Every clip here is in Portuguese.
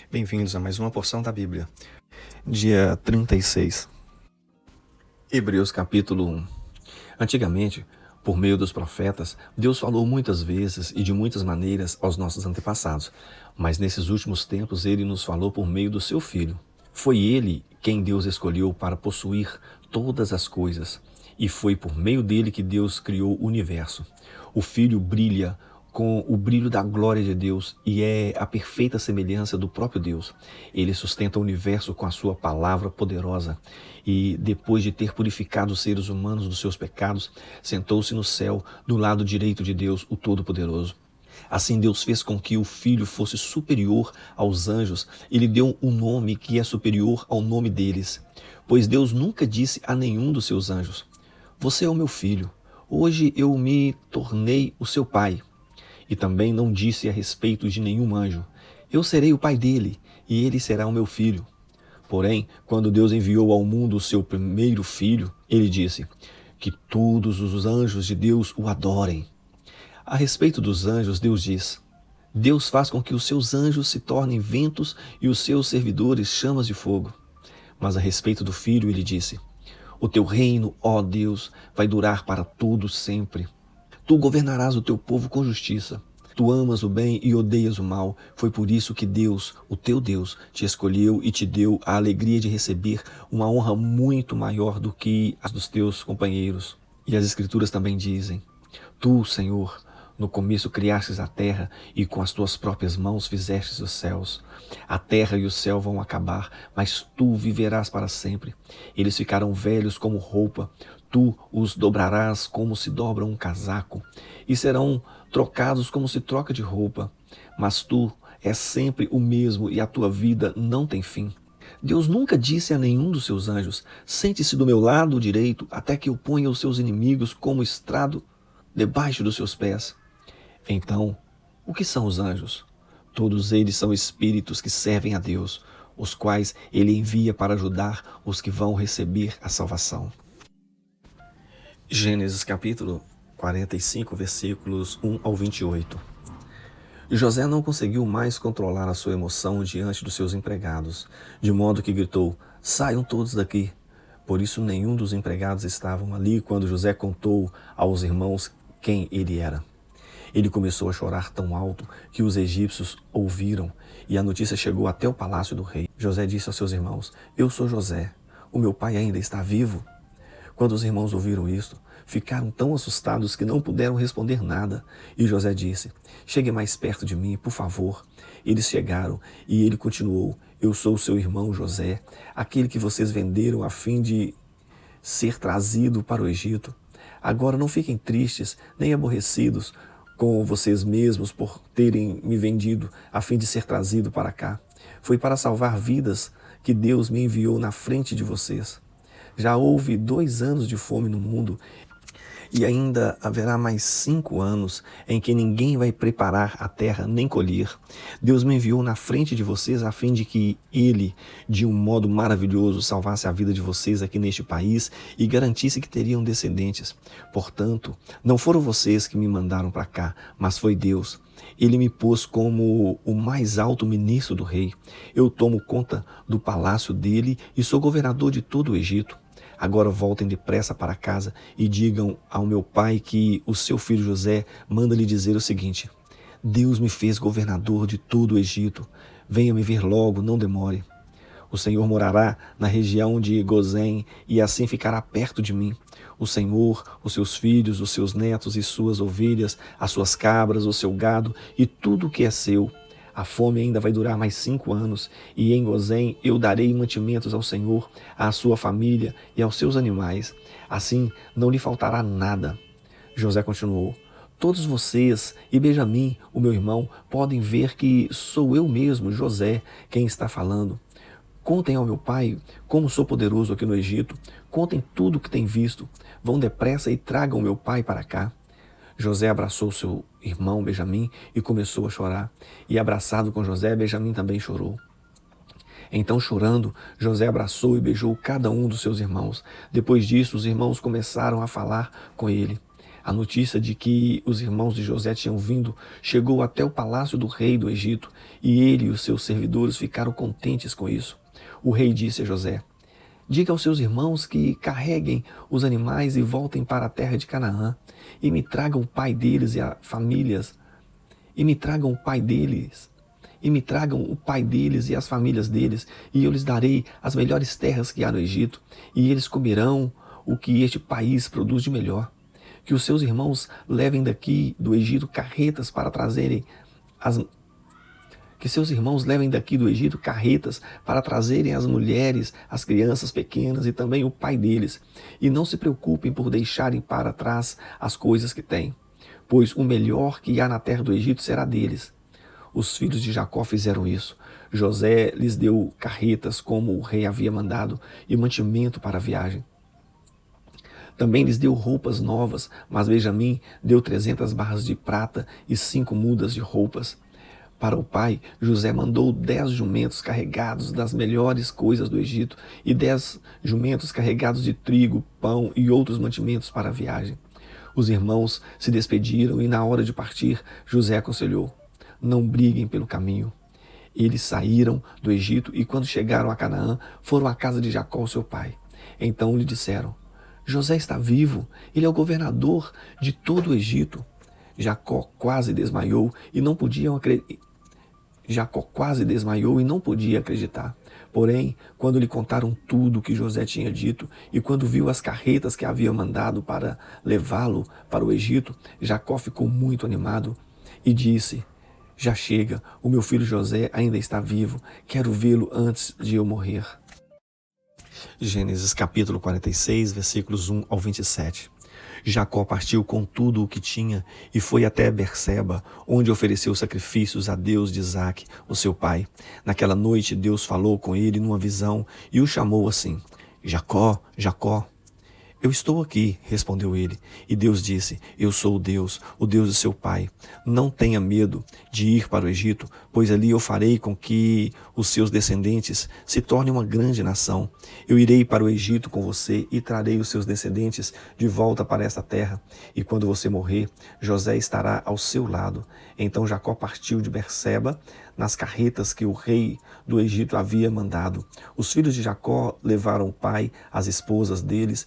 Bem-vindos a mais uma porção da Bíblia. Dia 36. Hebreus capítulo 1. Antigamente, por meio dos profetas, Deus falou muitas vezes e de muitas maneiras aos nossos antepassados, mas nesses últimos tempos Ele nos falou por meio do Seu Filho. Foi Ele quem Deus escolheu para possuir todas as coisas, e foi por meio dele que Deus criou o universo. O Filho brilha com o brilho da glória de Deus e é a perfeita semelhança do próprio Deus. Ele sustenta o universo com a sua palavra poderosa e, depois de ter purificado os seres humanos dos seus pecados, sentou-se no céu, do lado direito de Deus, o Todo-Poderoso. Assim Deus fez com que o Filho fosse superior aos anjos e lhe deu um nome que é superior ao nome deles. Pois Deus nunca disse a nenhum dos seus anjos: "Você é o meu filho, hoje eu me tornei o seu pai." E também não disse a respeito de nenhum anjo: "Eu serei o pai dele, e ele será o meu filho." Porém, quando Deus enviou ao mundo o seu primeiro filho, ele disse: "Que todos os anjos de Deus o adorem." A respeito dos anjos, Deus diz: "Deus faz com que os seus anjos se tornem ventos e os seus servidores chamas de fogo." Mas a respeito do filho, ele disse: "O teu reino, ó Deus, vai durar para todo sempre. Tu governarás o teu povo com justiça. Tu amas o bem e odeias o mal. Foi por isso que Deus, o teu Deus, te escolheu e te deu a alegria de receber uma honra muito maior do que as dos teus companheiros." E as Escrituras também dizem: "Tu, Senhor, no começo criastes a terra e com as tuas próprias mãos fizestes os céus. A terra e o céu vão acabar, mas tu viverás para sempre. Eles ficarão velhos como roupa. Tu os dobrarás como se dobra um casaco, e serão trocados como se troca de roupa. Mas tu és sempre o mesmo e a tua vida não tem fim." Deus nunca disse a nenhum dos seus anjos: "Sente-se do meu lado direito até que eu ponha os seus inimigos como estrado debaixo dos seus pés." Então, o que são os anjos? Todos eles são espíritos que servem a Deus, os quais ele envia para ajudar os que vão receber a salvação. Gênesis capítulo 45, versículos 1 ao 28. José não conseguiu mais controlar a sua emoção diante dos seus empregados, de modo que gritou: "Saiam todos daqui." Por isso nenhum dos empregados estavam ali quando José contou aos irmãos quem ele era. Ele começou a chorar tão alto que os egípcios ouviram, e a notícia chegou até o palácio do rei. José disse aos seus irmãos: "Eu sou José. O meu pai ainda está vivo?" Quando os irmãos ouviram isto, ficaram tão assustados que não puderam responder nada. E José disse: "Chegue mais perto de mim, por favor." Eles chegaram e ele continuou: "Eu sou o seu irmão José, aquele que vocês venderam a fim de ser trazido para o Egito. Agora não fiquem tristes nem aborrecidos com vocês mesmos por terem me vendido a fim de ser trazido para cá. Foi para salvar vidas que Deus me enviou na frente de vocês. Já houve 2 anos de fome no mundo e ainda haverá mais 5 anos em que ninguém vai preparar a terra nem colher. Deus me enviou na frente de vocês a fim de que Ele, de um modo maravilhoso, salvasse a vida de vocês aqui neste país e garantisse que teriam descendentes. Portanto, não foram vocês que me mandaram para cá, mas foi Deus. Ele me pôs como o mais alto ministro do rei. Eu tomo conta do palácio dele e sou governador de todo o Egito. Agora voltem depressa para casa e digam ao meu pai que o seu filho José manda lhe dizer o seguinte: Deus me fez governador de todo o Egito. Venha me ver logo, não demore. O Senhor morará na região de Gozém e assim ficará perto de mim. O Senhor, os seus filhos, os seus netos e suas ovelhas, as suas cabras, o seu gado e tudo o que é seu. A fome ainda vai durar mais 5 anos, e em Gozém eu darei mantimentos ao Senhor, à sua família e aos seus animais. Assim não lhe faltará nada." José continuou: "Todos vocês e Benjamim, o meu irmão, podem ver que sou eu mesmo, José, quem está falando. Contem ao meu pai como sou poderoso aqui no Egito. Contem tudo o que têm visto. Vão depressa e tragam meu pai para cá." José abraçou seu irmão Benjamim e começou a chorar. E abraçado com José, Benjamim também chorou. Então, chorando, José abraçou e beijou cada um dos seus irmãos. Depois disso, os irmãos começaram a falar com ele. A notícia de que os irmãos de José tinham vindo chegou até o palácio do rei do Egito, e ele e os seus servidores ficaram contentes com isso. O rei disse a José: diga aos seus irmãos que carreguem os animais e voltem para a terra de Canaã, e me tragam o pai deles e as famílias, e me tragam o pai deles, e me tragam o pai deles e as famílias deles, e eu lhes darei as melhores terras que há no Egito, e eles comerão o que este país produz de melhor. Que os seus irmãos levem daqui do Egito carretas para trazerem as que seus irmãos levem daqui do Egito carretas para trazerem as mulheres, as crianças pequenas e também o pai deles, e não se preocupem por deixarem para trás as coisas que têm, pois o melhor que há na terra do Egito será deles. Os filhos de Jacó fizeram isso. José lhes deu carretas, como o rei havia mandado, e mantimento para a viagem. Também lhes deu roupas novas, mas Benjamim deu 300 barras de prata e 5 mudas de roupas. Para o pai, José mandou 10 jumentos carregados das melhores coisas do Egito e 10 jumentos carregados de trigo, pão e outros mantimentos para a viagem. Os irmãos se despediram e, na hora de partir, José aconselhou: não briguem pelo caminho. Eles saíram do Egito e, quando chegaram a Canaã, foram à casa de Jacó, seu pai. Então lhe disseram: José está vivo, ele é o governador de todo o Egito. Jacó quase desmaiou e não podia acreditar. Porém, quando lhe contaram tudo o que José tinha dito e quando viu as carretas que havia mandado para levá-lo para o Egito, Jacó ficou muito animado e disse: já chega, o meu filho José ainda está vivo, quero vê-lo antes de eu morrer. Gênesis capítulo 46, versículos 1 ao 27. Jacó partiu com tudo o que tinha e foi até Berseba, onde ofereceu sacrifícios a Deus de Isaque, o seu pai. Naquela noite Deus falou com ele numa visão e o chamou assim: Jacó, Jacó. Eu estou aqui, respondeu ele. E Deus disse: eu sou o Deus de seu pai. Não tenha medo de ir para o Egito, pois ali eu farei com que os seus descendentes se tornem uma grande nação. Eu irei para o Egito com você e trarei os seus descendentes de volta para esta terra. E quando você morrer, José estará ao seu lado. Então Jacó partiu de Berseba nas carretas que o rei do Egito havia mandado. Os filhos de Jacó levaram o pai, as esposas deles,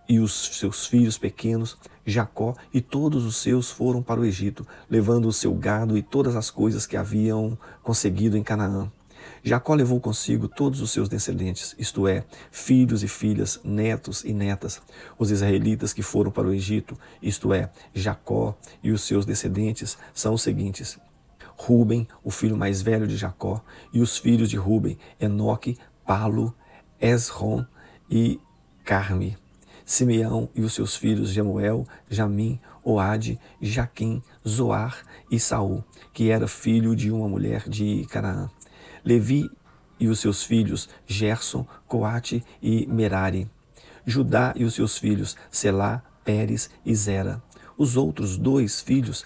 e os seus filhos pequenos. Jacó e todos os seus foram para o Egito, levando o seu gado e todas as coisas que haviam conseguido em Canaã. Jacó levou consigo todos os seus descendentes, isto é, filhos e filhas, netos e netas. Os israelitas que foram para o Egito, isto é, Jacó e os seus descendentes, são os seguintes: Ruben, o filho mais velho de Jacó, e os filhos de Ruben, Enoque, Palu, Esrom e Carme. Simeão e os seus filhos Jemuel, Jamim, Oade, Jaquim, Zoar e Saul, que era filho de uma mulher de Canaã. Levi e os seus filhos Gerson, Coate e Merari. Judá e os seus filhos Selá, Pérez e Zera. Os outros 2 filhos,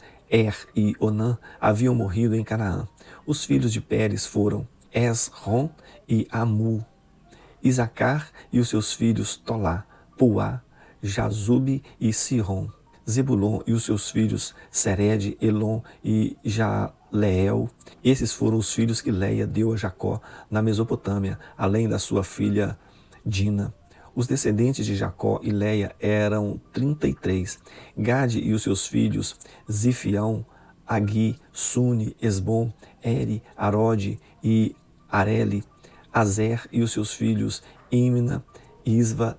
e Onã, haviam morrido em Canaã. Os filhos de Pérez foram Esrom e Amu. Isacar e os seus filhos Tolá, Puá, Jazube e Sirom. Zebulon e os seus filhos Sered, Elon e Jaleel. Esses foram os filhos que Leia deu a Jacó na Mesopotâmia, além da sua filha Dina. Os descendentes de Jacó e Leia eram 33. Gade e os seus filhos Zifião, Agui, Suni, Esbom, Eri, Arode e Areli. Azer e os seus filhos Imna, Isva,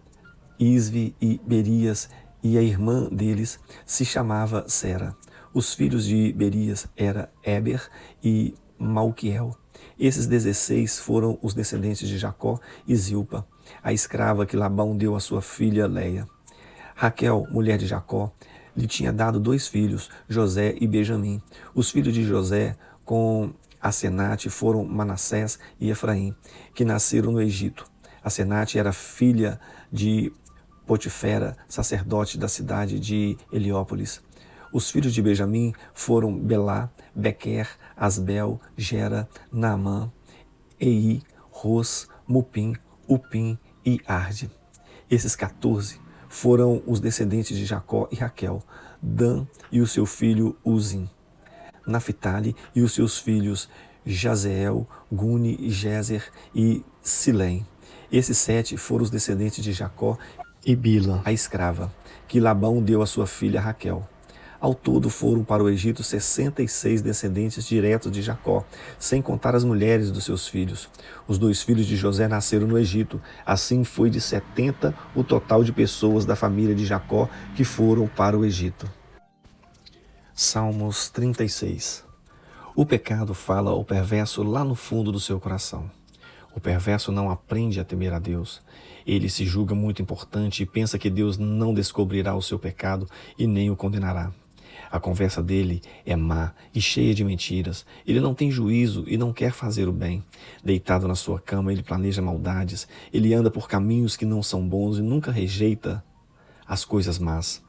Isvi e Berias, e a irmã deles se chamava Sera. Os filhos de Berias eram Eber e Malquiel. Esses 16 foram os descendentes de Jacó e Zilpa, a escrava que Labão deu à sua filha Leia. Raquel, mulher de Jacó, lhe tinha dado 2 filhos, José e Benjamim. Os filhos de José com Asenate foram Manassés e Efraim, que nasceram no Egito. Asenate era filha de Potifera, sacerdote da cidade de Heliópolis. Os filhos de Benjamim foram Belá, Bequer, Asbel, Gera, Naamã, Ei, Ros, Mupim, Upim e Arde. Esses 14 foram os descendentes de Jacó e Raquel. Dan e o seu filho Uzim, Naphtali e os seus filhos Jazeel, Guni, Jezer e Silém. Esses 7 foram os descendentes de Jacó e Bila, a escrava, que Labão deu à sua filha Raquel. Ao todo foram para o Egito 66 descendentes diretos de Jacó, sem contar as mulheres dos seus filhos. Os 2 filhos de José nasceram no Egito. Assim foi de 70 o total de pessoas da família de Jacó que foram para o Egito. Salmos 36. O pecado fala ao perverso lá no fundo do seu coração. O perverso não aprende a temer a Deus. Ele se julga muito importante e pensa que Deus não descobrirá o seu pecado e nem o condenará. A conversa dele é má e cheia de mentiras. Ele não tem juízo e não quer fazer o bem. Deitado na sua cama, ele planeja maldades. Ele anda por caminhos que não são bons e nunca rejeita as coisas más.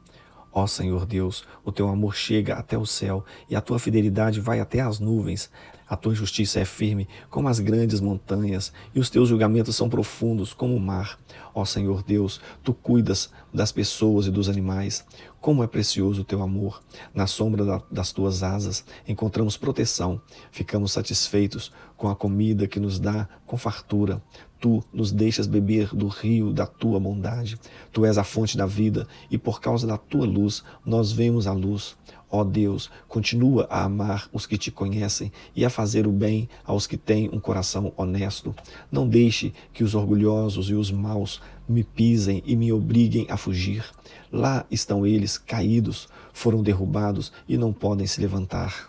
Ó Senhor Deus, o teu amor chega até o céu e a tua fidelidade vai até as nuvens. A tua justiça é firme como as grandes montanhas e os teus julgamentos são profundos como o mar. Ó Senhor Deus, tu cuidas das pessoas e dos animais. Como é precioso o teu amor. Na sombra das tuas asas encontramos proteção. Ficamos satisfeitos com a comida que nos dá com fartura. Tu nos deixas beber do rio da tua bondade. Tu és a fonte da vida e por causa da tua luz nós vemos a luz. Ó Deus, continua a amar os que te conhecem e a fazer o bem aos que têm um coração honesto. Não deixe que os orgulhosos e os maus me pisem e me obriguem a fugir. Lá estão eles caídos, foram derrubados e não podem se levantar.